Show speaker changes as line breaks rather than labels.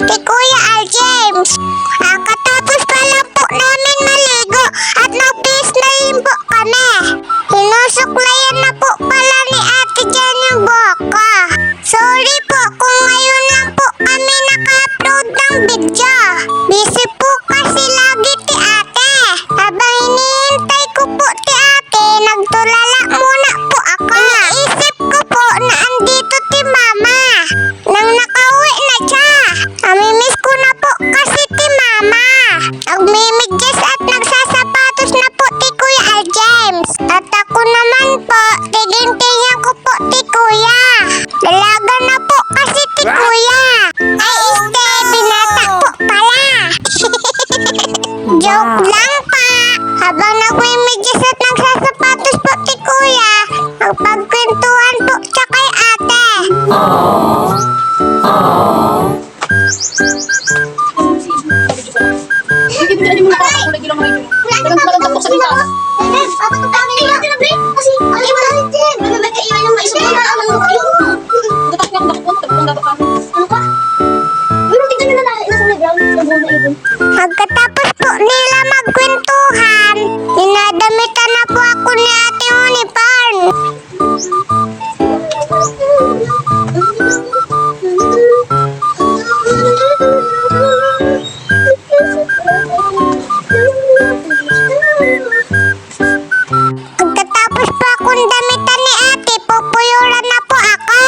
kay Kuya Al James. Katapos pa lang po namin maligo at nag-peace na rin po kami. Hinusuklayan na po pala ni Ate Jen yung buhok ko. Sorry po kung ngayon lang po kami naka-upload ng video. Busy po kasi lagi ti ate. Habang hinihintay ko po ti ate, nagtulala muna po ako. Iniisip ko po na andito ti mama. Nang nakauwi na siya, amimiss ko na po kasi ti mama. Nagmimidyas at nagsasapatos na po ti Kuya Al James. At ako naman po, tiging-tingnan ko po ti Kuya. Dalaga na po kasi ti Kuya. Ay este, binata po pala. Joke lang pa. Habang nagmimidyas at nagsasapatos po ti Kuya, magpagkwentuhan po siya kay ate. Pagkatapos po nila magkwentuhan, dinadamitan na po ako ni Ate Unicorn. Pagkatapos po akong damitan ni Ate, pupuyuran na po ako.